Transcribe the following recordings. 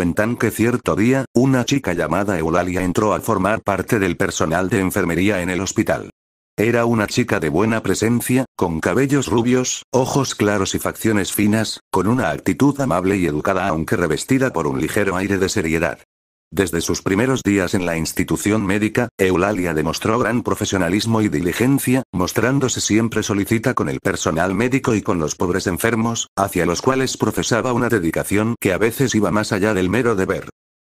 cuentan que cierto día, una chica llamada Eulalia entró a formar parte del personal de enfermería en el hospital. Era una chica de buena presencia, con cabellos rubios, ojos claros y facciones finas, con una actitud amable y educada aunque revestida por un ligero aire de seriedad. Desde sus primeros días en la institución médica, Eulalia demostró gran profesionalismo y diligencia, mostrándose siempre solícita con el personal médico y con los pobres enfermos, hacia los cuales profesaba una dedicación que a veces iba más allá del mero deber.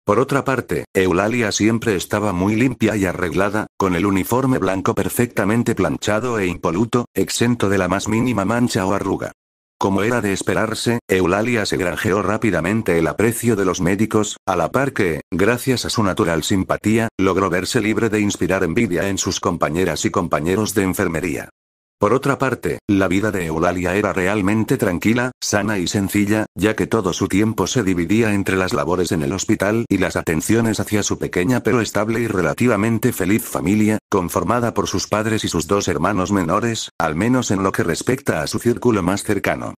Por otra parte, Eulalia siempre estaba muy limpia y arreglada, con el uniforme blanco perfectamente planchado e impoluto, exento de la más mínima mancha o arruga. Como era de esperarse, Eulalia se granjeó rápidamente el aprecio de los médicos, a la par que, gracias a su natural simpatía, logró verse libre de inspirar envidia en sus compañeras y compañeros de enfermería. Por otra parte, la vida de Eulalia era realmente tranquila, sana y sencilla, ya que todo su tiempo se dividía entre las labores en el hospital y las atenciones hacia su pequeña pero estable y relativamente feliz familia, conformada por sus padres y sus 2 hermanos menores, al menos en lo que respecta a su círculo más cercano.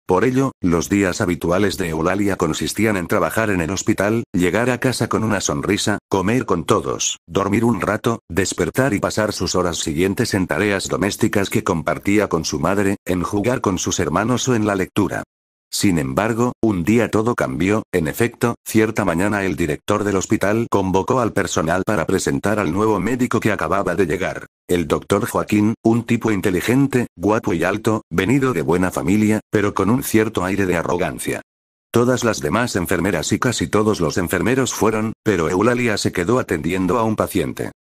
Por ello, los días habituales de Eulalia consistían en trabajar en el hospital, llegar a casa con una sonrisa, comer con todos, dormir un rato, despertar y pasar sus horas siguientes en tareas domésticas que compartía con su madre, en jugar con sus hermanos o en la lectura. Sin embargo, un día todo cambió. En efecto, cierta mañana el director del hospital convocó al personal para presentar al nuevo médico que acababa de llegar. El doctor Joaquín, un tipo inteligente, guapo y alto, venido de buena familia, pero con un cierto aire de arrogancia. Todas las demás enfermeras y casi todos los enfermeros fueron, pero Eulalia se quedó atendiendo a un paciente.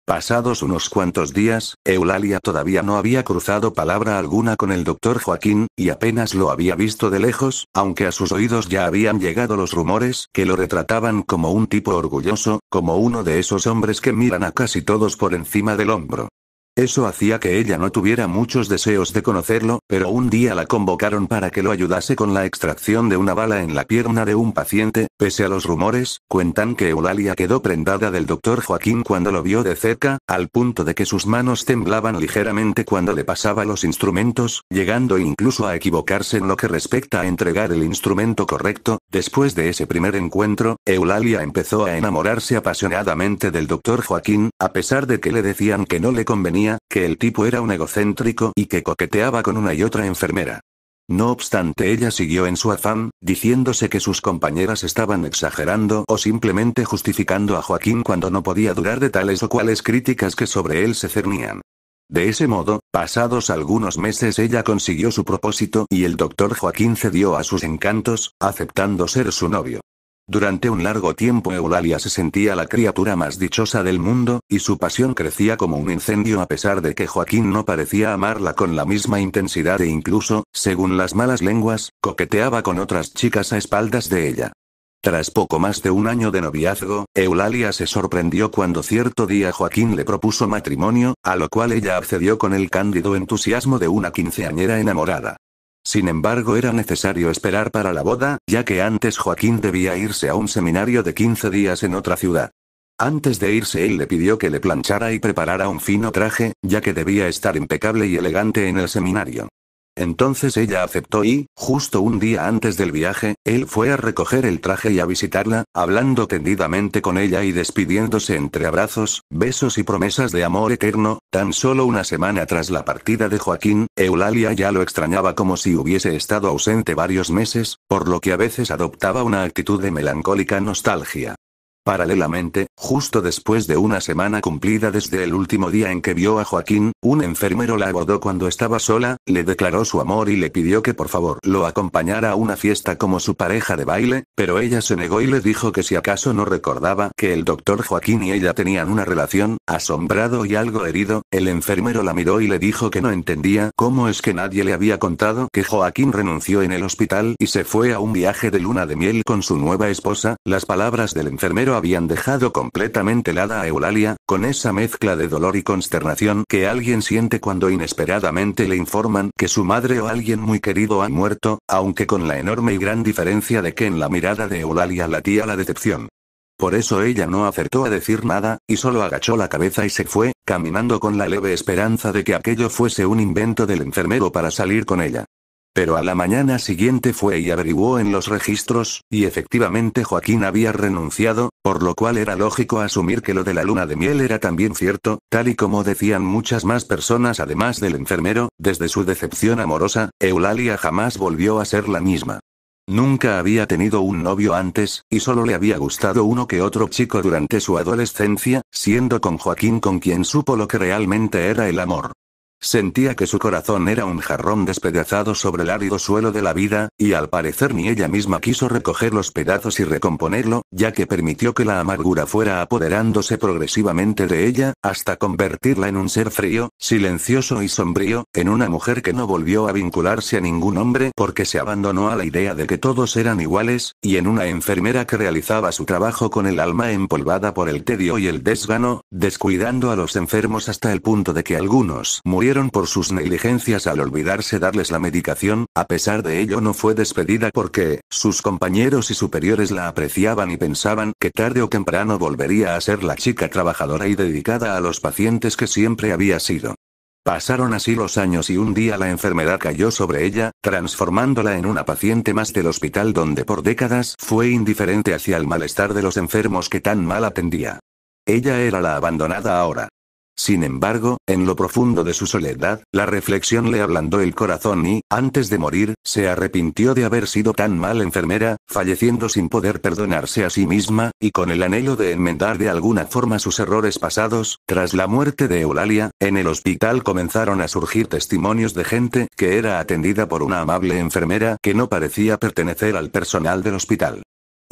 Pasados unos cuantos días, Eulalia todavía no había cruzado palabra alguna con el doctor Joaquín, y apenas lo había visto de lejos, aunque a sus oídos ya habían llegado los rumores que lo retrataban como un tipo orgulloso, como uno de esos hombres que miran a casi todos por encima del hombro. Eso hacía que ella no tuviera muchos deseos de conocerlo, pero un día la convocaron para que lo ayudase con la extracción de una bala en la pierna de un paciente. Pese a los rumores, cuentan que Eulalia quedó prendada del doctor Joaquín cuando lo vio de cerca, al punto de que sus manos temblaban ligeramente cuando le pasaba los instrumentos, llegando incluso a equivocarse en lo que respecta a entregar el instrumento correcto. Después de ese primer encuentro, Eulalia empezó a enamorarse apasionadamente del doctor Joaquín, a pesar de que le decían que no le convenía, que el tipo era un egocéntrico y que coqueteaba con una y otra enfermera. No obstante, ella siguió en su afán, diciéndose que sus compañeras estaban exagerando o simplemente justificando a Joaquín cuando no podía durar de tales o cuales críticas que sobre él se cernían. De ese modo, pasados algunos meses ella consiguió su propósito y el doctor Joaquín cedió a sus encantos, aceptando ser su novio. Durante un largo tiempo Eulalia se sentía la criatura más dichosa del mundo, y su pasión crecía como un incendio a pesar de que Joaquín no parecía amarla con la misma intensidad e incluso, según las malas lenguas, coqueteaba con otras chicas a espaldas de ella. Tras poco más de un año de noviazgo, Eulalia se sorprendió cuando cierto día Joaquín le propuso matrimonio, a lo cual ella accedió con el cándido entusiasmo de una quinceañera enamorada. Sin embargo, era necesario esperar para la boda, ya que antes Joaquín debía irse a un seminario de 15 días en otra ciudad. Antes de irse él le pidió que le planchara y preparara un fino traje, ya que debía estar impecable y elegante en el seminario. Entonces ella aceptó y, justo un día antes del viaje, él fue a recoger el traje y a visitarla, hablando tendidamente con ella y despidiéndose entre abrazos, besos y promesas de amor eterno. Tan solo una semana tras la partida de Joaquín, Eulalia ya lo extrañaba como si hubiese estado ausente varios meses, por lo que a veces adoptaba una actitud de melancólica nostalgia. Paralelamente, justo después de una semana cumplida desde el último día en que vio a Joaquín, un enfermero la abordó cuando estaba sola, le declaró su amor y le pidió que por favor lo acompañara a una fiesta como su pareja de baile, pero ella se negó y le dijo que si acaso no recordaba que el doctor Joaquín y ella tenían una relación. Asombrado y algo herido, el enfermero la miró y le dijo que no entendía cómo es que nadie le había contado que Joaquín renunció en el hospital y se fue a un viaje de luna de miel con su nueva esposa. Las palabras del enfermero habían dejado completamente helada a Eulalia, con esa mezcla de dolor y consternación que alguien siente cuando inesperadamente le informan que su madre o alguien muy querido ha muerto, aunque con la enorme y gran diferencia de que en la mirada de Eulalia latía la decepción. Por eso ella no acertó a decir nada, y solo agachó la cabeza y se fue, caminando con la leve esperanza de que aquello fuese un invento del enfermero para salir con ella. Pero a la mañana siguiente fue y averiguó en los registros, y efectivamente Joaquín había renunciado, por lo cual era lógico asumir que lo de la luna de miel era también cierto, tal y como decían muchas más personas además del enfermero. Desde su decepción amorosa, Eulalia jamás volvió a ser la misma. Nunca había tenido un novio antes, y solo le había gustado uno que otro chico durante su adolescencia, siendo con Joaquín con quien supo lo que realmente era el amor. Sentía que su corazón era un jarrón despedazado sobre el árido suelo de la vida, y al parecer ni ella misma quiso recoger los pedazos y recomponerlo, ya que permitió que la amargura fuera apoderándose progresivamente de ella, hasta convertirla en un ser frío, silencioso y sombrío, en una mujer que no volvió a vincularse a ningún hombre porque se abandonó a la idea de que todos eran iguales, y en una enfermera que realizaba su trabajo con el alma empolvada por el tedio y el desgano, descuidando a los enfermos hasta el punto de que algunos murieron por sus negligencias al olvidarse darles la medicación. A pesar de ello no fue despedida porque sus compañeros y superiores la apreciaban y pensaban que tarde o temprano volvería a ser la chica trabajadora y dedicada a los pacientes que siempre había sido. Pasaron así los años y un día la enfermedad cayó sobre ella, transformándola en una paciente más del hospital donde por décadas fue indiferente hacia el malestar de los enfermos que tan mal atendía. Ella era la abandonada ahora. Sin embargo, en lo profundo de su soledad, la reflexión le ablandó el corazón y, antes de morir, se arrepintió de haber sido tan mal enfermera, falleciendo sin poder perdonarse a sí misma, y con el anhelo de enmendar de alguna forma sus errores pasados. Tras la muerte de Eulalia, en el hospital comenzaron a surgir testimonios de gente que era atendida por una amable enfermera que no parecía pertenecer al personal del hospital.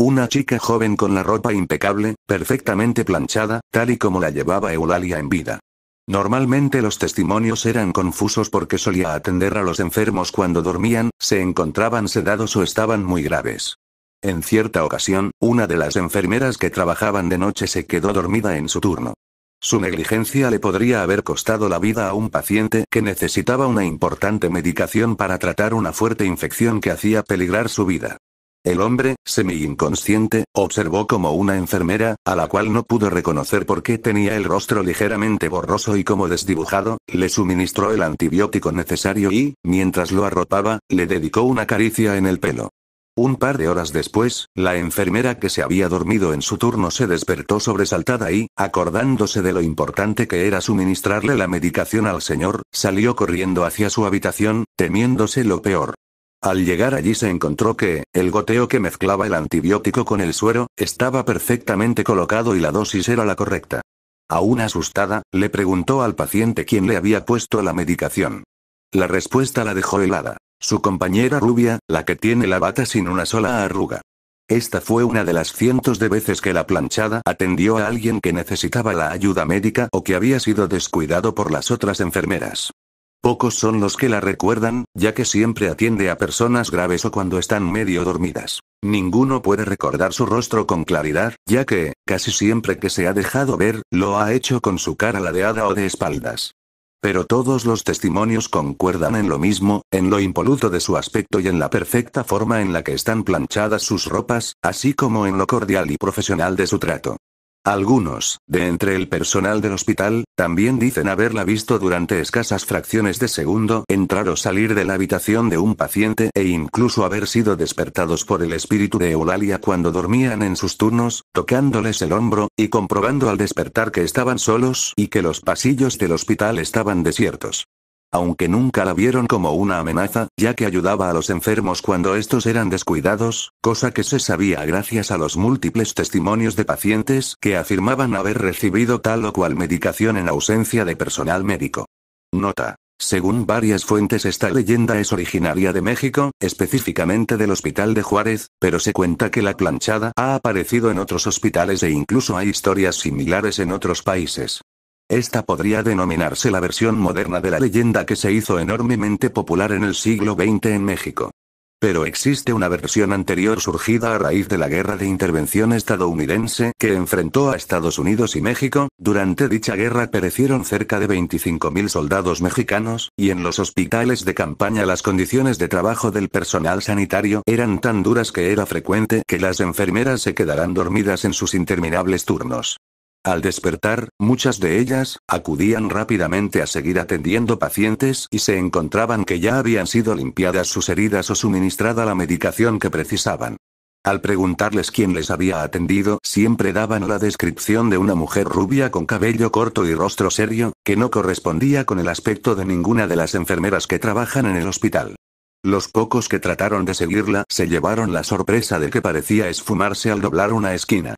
Una chica joven con la ropa impecable, perfectamente planchada, tal y como la llevaba Eulalia en vida. Normalmente los testimonios eran confusos porque solía atender a los enfermos cuando dormían, se encontraban sedados o estaban muy graves. En cierta ocasión, una de las enfermeras que trabajaban de noche se quedó dormida en su turno. Su negligencia le podría haber costado la vida a un paciente que necesitaba una importante medicación para tratar una fuerte infección que hacía peligrar su vida. El hombre, semi-inconsciente, observó como una enfermera, a la cual no pudo reconocer porque tenía el rostro ligeramente borroso y como desdibujado, le suministró el antibiótico necesario y, mientras lo arropaba, le dedicó una caricia en el pelo. Un par de horas después, la enfermera que se había dormido en su turno se despertó sobresaltada y, acordándose de lo importante que era suministrarle la medicación al señor, salió corriendo hacia su habitación, temiéndose lo peor. Al llegar allí se encontró que, el goteo que mezclaba el antibiótico con el suero, estaba perfectamente colocado y la dosis era la correcta. Aún asustada, le preguntó al paciente quién le había puesto la medicación. La respuesta la dejó helada. Su compañera rubia, la que tiene la bata sin una sola arruga. Esta fue una de las cientos de veces que la planchada atendió a alguien que necesitaba la ayuda médica o que había sido descuidado por las otras enfermeras. Pocos son los que la recuerdan, ya que siempre atiende a personas graves o cuando están medio dormidas. Ninguno puede recordar su rostro con claridad, ya que, casi siempre que se ha dejado ver, lo ha hecho con su cara ladeada o de espaldas. Pero todos los testimonios concuerdan en lo mismo, en lo impoluto de su aspecto y en la perfecta forma en la que están planchadas sus ropas, así como en lo cordial y profesional de su trato. Algunos, de entre el personal del hospital, también dicen haberla visto durante escasas fracciones de segundo entrar o salir de la habitación de un paciente e incluso haber sido despertados por el espíritu de Eulalia cuando dormían en sus turnos, tocándoles el hombro, y comprobando al despertar que estaban solos y que los pasillos del hospital estaban desiertos. Aunque nunca la vieron como una amenaza, ya que ayudaba a los enfermos cuando estos eran descuidados, cosa que se sabía gracias a los múltiples testimonios de pacientes que afirmaban haber recibido tal o cual medicación en ausencia de personal médico. Nota. Según varias fuentes, esta leyenda es originaria de México, específicamente del Hospital de Juárez, pero se cuenta que la planchada ha aparecido en otros hospitales e incluso hay historias similares en otros países. Esta podría denominarse la versión moderna de la leyenda que se hizo enormemente popular en el siglo XX en México. Pero existe una versión anterior surgida a raíz de la Guerra de Intervención estadounidense que enfrentó a Estados Unidos y México. Durante dicha guerra perecieron cerca de 25.000 soldados mexicanos, y en los hospitales de campaña las condiciones de trabajo del personal sanitario eran tan duras que era frecuente que las enfermeras se quedaran dormidas en sus interminables turnos. Al despertar, muchas de ellas, acudían rápidamente a seguir atendiendo pacientes y se encontraban que ya habían sido limpiadas sus heridas o suministrada la medicación que precisaban. Al preguntarles quién les había atendido, siempre daban la descripción de una mujer rubia con cabello corto y rostro serio, que no correspondía con el aspecto de ninguna de las enfermeras que trabajan en el hospital. Los pocos que trataron de seguirla se llevaron la sorpresa de que parecía esfumarse al doblar una esquina.